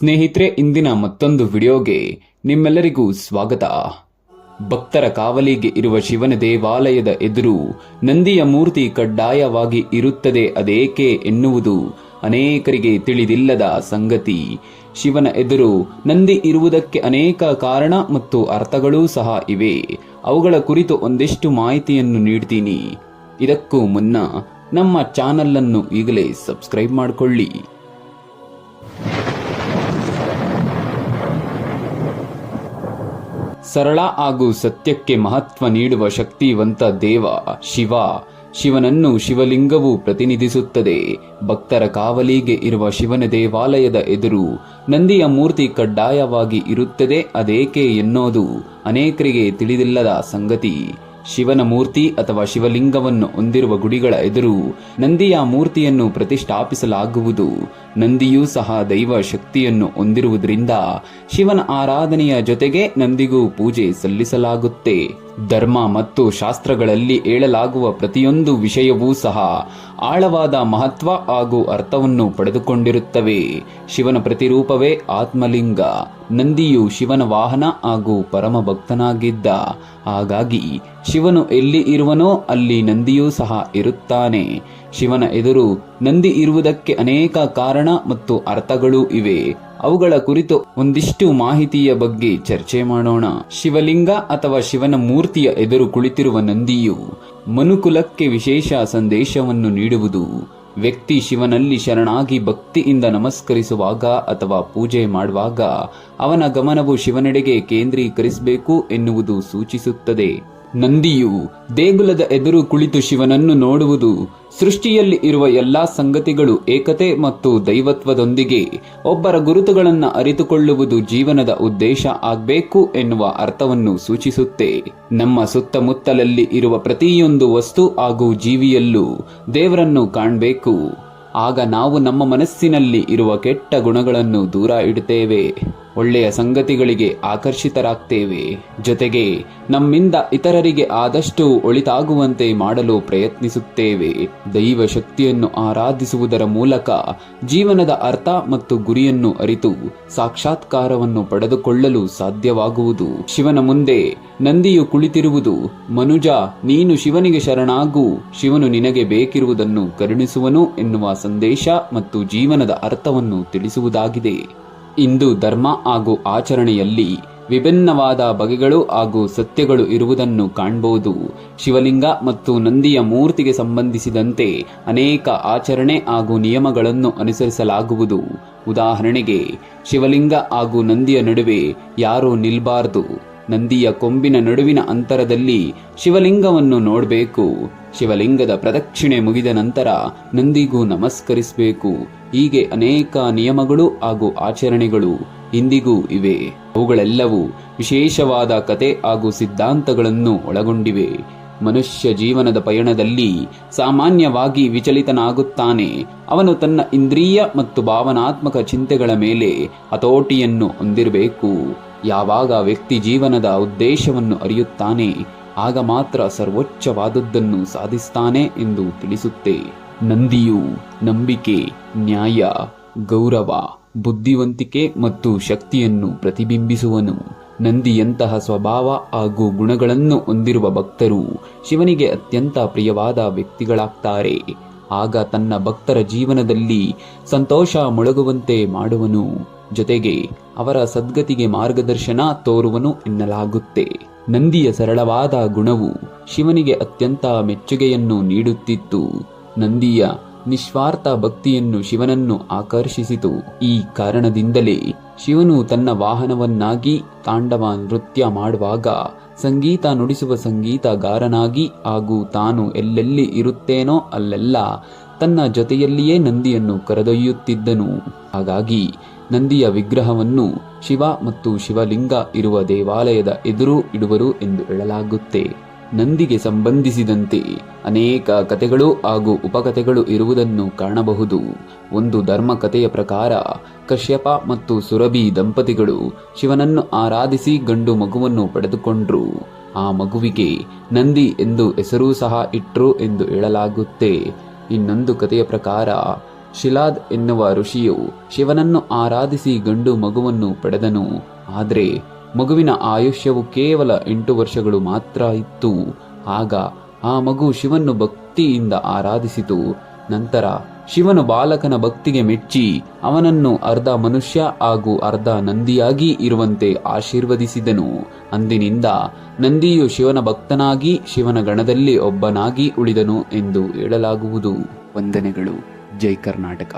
ಸ್ನೇಹಿತರೆ, ಇಂದಿನ ಮತ್ತೊಂದು ವಿಡಿಯೋಗೆ ನಿಮ್ಮೆಲ್ಲರಿಗೂ ಸ್ವಾಗತ. ಭಕ್ತರ ಕಾವಲಿಗೆ ಇರುವ ಶಿವನ ದೇವಾಲಯದ ಎದುರು ನಂದಿಯ ಮೂರ್ತಿ ಕಡ್ಡಾಯವಾಗಿ ಇರುತ್ತದೆ. ಅದೇಕೆ ಎನ್ನುವುದು ಅನೇಕರಿಗೆ ತಿಳಿದಿಲ್ಲದ ಸಂಗತಿ. ಶಿವನ ಎದುರು ನಂದಿ ಇರುವುದಕ್ಕೆ ಅನೇಕ ಕಾರಣ ಮತ್ತು ಅರ್ಥಗಳೂ ಸಹ ಇವೆ. ಅವುಗಳ ಕುರಿತು ಒಂದಿಷ್ಟು ಮಾಹಿತಿಯನ್ನು ನೀಡ್ತೀನಿ. ಇದಕ್ಕೂ ಮುನ್ನ ನಮ್ಮ ಚಾನಲ್ ಅನ್ನು ಈಗಲೇ ಸಬ್ಸ್ಕ್ರೈಬ್ ಮಾಡಿಕೊಳ್ಳಿ. ಸರಳ ಹಾಗೂ ಸತ್ಯಕ್ಕೆ ಮಹತ್ವ ನೀಡುವ ಶಕ್ತಿವಂತ ದೇವ ಶಿವ. ಶಿವನನ್ನು ಶಿವಲಿಂಗವು ಪ್ರತಿನಿಧಿಸುತ್ತದೆ. ಭಕ್ತರ ಕಾವಲಿಗೆ ಇರುವ ಶಿವನ ದೇವಾಲಯದ ಎದುರು ನಂದಿಯ ಮೂರ್ತಿ ಕಡ್ಡಾಯವಾಗಿ ಇರುತ್ತದೆ. ಅದೇಕೆ ಎನ್ನೋದು ಅನೇಕರಿಗೆ ತಿಳಿದಿಲ್ಲದ ಸಂಗತಿ. ಶಿವನ ಮೂರ್ತಿ ಅಥವಾ ಶಿವಲಿಂಗವನ್ನು ಹೊಂದಿರುವ ಗುಡಿಗಳ ಎದುರು ನಂದಿಯ ಮೂರ್ತಿಯನ್ನು ಪ್ರತಿಷ್ಠಾಪಿಸಲಾಗುವುದು. ನಂದಿಯೂ ಸಹ ದೈವ ಶಕ್ತಿಯನ್ನು ಹೊಂದಿರುವುದರಿಂದ ಶಿವನ ಆರಾಧನೆಯ ಜೊತೆಗೆ ನಂದಿಗೂ ಪೂಜೆ ಸಲ್ಲಿಸಲಾಗುತ್ತೆ. ಧರ್ಮ ಮತ್ತು ಶಾಸ್ತ್ರಗಳಲ್ಲಿ ಹೇಳಲಾಗುವ ಪ್ರತಿಯೊಂದು ವಿಷಯವೂ ಸಹ ಆಳವಾದ ಮಹತ್ವ ಹಾಗೂ ಅರ್ಥವನ್ನು ಪಡೆದುಕೊಂಡಿರುತ್ತವೆ. ಶಿವನ ಪ್ರತಿರೂಪವೇ ಆತ್ಮಲಿಂಗ. ನಂದಿಯು ಶಿವನ ವಾಹನ ಹಾಗೂ ಪರಮ ಭಕ್ತನಾಗಿದ್ದ. ಹಾಗಾಗಿ ಶಿವನು ಎಲ್ಲಿ ಇರುವನೋ ಅಲ್ಲಿ ನಂದಿಯೂ ಸಹ ಇರುತ್ತಾನೆ. ಶಿವನ ಎದುರು ನಂದಿ ಇರುವುದಕ್ಕೆ ಅನೇಕ ಕಾರಣ ಮತ್ತು ಅರ್ಥಗಳೂ ಇವೆ. ಅವುಗಳ ಕುರಿತು ಒಂದಿಷ್ಟು ಮಾಹಿತಿಯ ಬಗ್ಗೆ ಚರ್ಚೆ ಮಾಡೋಣ. ಶಿವಲಿಂಗ ಅಥವಾ ಶಿವನ ಮೂರ್ತಿಯ ಎದುರು ಕುಳಿತಿರುವ ನಂದಿಯು ಮನುಕುಲಕ್ಕೆ ವಿಶೇಷ ಸಂದೇಶವನ್ನು ನೀಡುವುದು. ವ್ಯಕ್ತಿ ಶಿವನಲ್ಲಿ ಶರಣಾಗಿ ಭಕ್ತಿಯಿಂದ ನಮಸ್ಕರಿಸುವಾಗ ಅಥವಾ ಪೂಜೆ ಮಾಡುವಾಗ ಅವನ ಗಮನವು ಶಿವನೆಡೆಗೆ ಕೇಂದ್ರೀಕರಿಸಬೇಕು ಎನ್ನುವುದು ಸೂಚಿಸುತ್ತದೆ. ನಂದಿಯು ದೇಗುಲದ ಎದುರು ಕುಳಿತು ಶಿವನನ್ನು ನೋಡುವುದು ಸೃಷ್ಟಿಯಲ್ಲಿ ಇರುವ ಎಲ್ಲಾ ಸಂಗತಿಗಳು ಏಕತೆ ಮತ್ತು ದೈವತ್ವದೊಂದಿಗೆ ಒಬ್ಬರ ಗುರುತುಗಳನ್ನು ಅರಿತುಕೊಳ್ಳುವುದು ಜೀವನದ ಉದ್ದೇಶ ಆಗಬೇಕು ಎನ್ನುವ ಅರ್ಥವನ್ನು ಸೂಚಿಸುತ್ತೆ. ನಮ್ಮ ಸುತ್ತಮುತ್ತಲಲ್ಲಿ ಇರುವ ಪ್ರತಿಯೊಂದು ವಸ್ತು ಹಾಗೂ ಜೀವಿಯಲ್ಲೂ ದೇವರನ್ನು ಕಾಣಬೇಕು. ಆಗ ನಾವು ನಮ್ಮ ಮನಸ್ಸಿನಲ್ಲಿ ಇರುವ ಕೆಟ್ಟ ಗುಣಗಳನ್ನು ದೂರ ಇಡುತ್ತೇವೆ, ಒಳ್ಳೆಯ ಸಂಗತಿಗಳಿಗೆ ಆಕರ್ಷಿತರಾಗ್ತೇವೆ. ಜೊತೆಗೆ ನಮ್ಮಿಂದ ಇತರರಿಗೆ ಆದಷ್ಟು ಒಳಿತಾಗುವಂತೆ ಮಾಡಲು ಪ್ರಯತ್ನಿಸುತ್ತೇವೆ. ದೈವ ಶಕ್ತಿಯನ್ನು ಆರಾಧಿಸುವುದರ ಮೂಲಕ ಜೀವನದ ಅರ್ಥ ಮತ್ತು ಗುರಿಯನ್ನು ಅರಿತು ಸಾಕ್ಷಾತ್ಕಾರವನ್ನು ಪಡೆದುಕೊಳ್ಳಲು ಸಾಧ್ಯವಾಗುವುದು. ಶಿವನ ಮುಂದೆ ನಂದಿಯು ಕುಳಿತಿರುವುದು ಮನುಜ, ನೀನು ಶಿವನಿಗೆ ಶರಣಾಗು, ಶಿವನು ನಿನಗೆ ಬೇಕಿರುವುದನ್ನು ಕರುಣಿಸುವನು ಎನ್ನುವ ಸಂದೇಶ ಮತ್ತು ಜೀವನದ ಅರ್ಥವನ್ನು ತಿಳಿಸುವುದಾಗಿದೆ. ಇಂದು ಧರ್ಮ ಹಾಗೂ ಆಚರಣೆಯಲ್ಲಿ ವಿಭಿನ್ನವಾದ ಬಗೆಗಳು ಹಾಗೂ ಸತ್ಯಗಳು ಇರುವುದನ್ನು ಕಾಣಬಹುದು. ಶಿವಲಿಂಗ ಮತ್ತು ನಂದಿಯ ಮೂರ್ತಿಗೆ ಸಂಬಂಧಿಸಿದಂತೆ ಅನೇಕ ಆಚರಣೆ ಹಾಗೂ ನಿಯಮಗಳನ್ನು ಅನುಸರಿಸಲಾಗುವುದು. ಉದಾಹರಣೆಗೆ, ಶಿವಲಿಂಗ ಹಾಗೂ ನಂದಿಯ ನಡುವೆ ಯಾರೂ ನಿಲ್ಬಾರ್ದು. ನಂದಿಯ ಕೊಂಬಿನ ನಡುವಿನ ಅಂತರದಲ್ಲಿ ಶಿವಲಿಂಗವನ್ನು ನೋಡಬೇಕು. ಶಿವಲಿಂಗದ ಪ್ರದಕ್ಷಿಣೆ ಮುಗಿದ ನಂತರ ನಂದಿಗೂ ನಮಸ್ಕರಿಸಬೇಕು. ಹೀಗೆ ಅನೇಕ ನಿಯಮಗಳು ಹಾಗೂ ಆಚರಣೆಗಳು ಇಂದಿಗೂ ಇವೆ. ಅವುಗಳೆಲ್ಲವೂ ವಿಶೇಷವಾದ ಕತೆ ಹಾಗೂ ಸಿದ್ಧಾಂತಗಳನ್ನು ಒಳಗೊಂಡಿವೆ. ಮನುಷ್ಯ ಜೀವನದ ಪಯಣದಲ್ಲಿ ಸಾಮಾನ್ಯವಾಗಿ ವಿಚಲಿತನಾಗುತ್ತಾನೆ. ಅವನು ತನ್ನ ಇಂದ್ರಿಯ ಮತ್ತು ಭಾವನಾತ್ಮಕ ಚಿಂತೆಗಳ ಮೇಲೆ ಹತೋಟಿಯನ್ನು ಹೊಂದಿರಬೇಕು. ಯಾವಾಗ ವ್ಯಕ್ತಿ ಜೀವನದ ಉದ್ದೇಶವನ್ನು ಅರಿಯುತ್ತಾನೆ, ಆಗ ಮಾತ್ರ ಸರ್ವೋಚ್ಚವಾದದ್ದನ್ನು ಸಾಧಿಸ್ತಾನೆ ಎಂದು ತಿಳಿಸುತ್ತೆ. ನಂದಿಯು ನಂಬಿಕೆ, ನ್ಯಾಯ, ಗೌರವ, ಬುದ್ಧಿವಂತಿಕೆ ಮತ್ತು ಶಕ್ತಿಯನ್ನು ಪ್ರತಿಬಿಂಬಿಸುವನು. ನಂದಿಯಂತಹ ಸ್ವಭಾವ ಹಾಗೂ ಗುಣಗಳನ್ನು ಹೊಂದಿರುವ ಭಕ್ತರು ಶಿವನಿಗೆ ಅತ್ಯಂತ ಪ್ರಿಯವಾದ ವ್ಯಕ್ತಿಗಳಾಗ್ತಾರೆ. ಆಗ ತನ್ನ ಭಕ್ತರ ಜೀವನದಲ್ಲಿ ಸಂತೋಷ ಮೊಳಗುವಂತೆ ಮಾಡುವನು. ಜೊತೆಗೆ ಅವರ ಸದ್ಗತಿಗೆ ಮಾರ್ಗದರ್ಶನ ತೋರುವನು ಎನ್ನಲಾಗುತ್ತೆ. ನಂದಿಯ ಸರಳವಾದ ಗುಣವು ಶಿವನಿಗೆ ಅತ್ಯಂತ ಮೆಚ್ಚುಗೆಯನ್ನು ನೀಡುತ್ತಿತ್ತು. ನಂದಿಯ ನಿಸ್ವಾರ್ಥ ಭಕ್ತಿಯನ್ನು ಶಿವನನ್ನು ಆಕರ್ಷಿಸಿತು. ಈ ಕಾರಣದಿಂದಲೇ ಶಿವನು ತನ್ನ ವಾಹನವನ್ನಾಗಿ ತಾಂಡವ ನೃತ್ಯ ಮಾಡುವಾಗ ಸಂಗೀತ ನುಡಿಸುವ ಸಂಗೀತಗಾರನಾಗಿ ಹಾಗೂ ತಾನು ಎಲ್ಲೆಲ್ಲಿ ಇರುತ್ತೇನೋ ಅಲ್ಲೆಲ್ಲ ತನ್ನ ಜೊತೆಯಲ್ಲಿಯೇ ನಂದಿಯನ್ನು ಕರೆದೊಯ್ಯುತ್ತಿದ್ದನು. ಹಾಗಾಗಿ ನಂದಿಯ ವಿಗ್ರಹವನ್ನು ಶಿವ ಮತ್ತು ಶಿವಲಿಂಗ ಇರುವ ದೇವಾಲಯದ ಎದುರು ಇಡುವರು ಎಂದು ಹೇಳಲಾಗುತ್ತೆ. ನಂದಿಗೆ ಸಂಬಂಧಿಸಿದಂತೆ ಅನೇಕ ಕಥೆಗಳು ಹಾಗೂ ಉಪಕಥೆಗಳು ಇರುವುದನ್ನು ಕಾಣಬಹುದು. ಒಂದು ಧರ್ಮಕಥೆಯ ಪ್ರಕಾರ ಕಶ್ಯಪ ಮತ್ತು ಸುರಭಿ ದಂಪತಿಗಳು ಶಿವನನ್ನು ಆರಾಧಿಸಿ ಗಂಡು ಮಗುವನ್ನು ಪಡೆದುಕೊಂಡ್ರು. ಆ ಮಗುವಿಗೆ ನಂದಿ ಎಂದು ಹೆಸರೂ ಸಹ ಇಟ್ರು ಎಂದು ಹೇಳಲಾಗುತ್ತೆ. ಇನ್ನೊಂದು ಕಥೆಯ ಪ್ರಕಾರ ಶಿಲಾದ್ ಎನ್ನುವ ಋಷಿಯು ಶಿವನನ್ನು ಆರಾಧಿಸಿ ಗಂಡು ಮಗುವನ್ನು ಪಡೆದನು. ಆದರೆ ಮಗುವಿನ ಆಯುಷ್ಯವು ಕೇವಲ 8 ವರ್ಷಗಳು ಮಾತ್ರ ಇತ್ತು. ಆಗ ಆ ಮಗು ಶಿವನ್ನು ಭಕ್ತಿಯಿಂದ ಆರಾಧಿಸಿತು. ನಂತರ ಶಿವನು ಬಾಲಕನ ಭಕ್ತಿಗೆ ಮೆಚ್ಚಿ ಅವನನ್ನು ಅರ್ಧ ಮನುಷ್ಯ ಹಾಗೂ ಅರ್ಧ ನಂದಿಯಾಗಿ ಇರುವಂತೆ ಆಶೀರ್ವದಿಸಿದನು. ಅಂದಿನಿಂದ ನಂದಿಯು ಶಿವನ ಭಕ್ತನಾಗಿ ಶಿವನ ಗಣದಲ್ಲಿ ಒಬ್ಬನಾಗಿ ಉಳಿದನು ಎಂದು ಹೇಳಲಾಗುವುದು. ವಂದನೆಗಳು. ಜೈ ಕರ್ನಾಟಕ.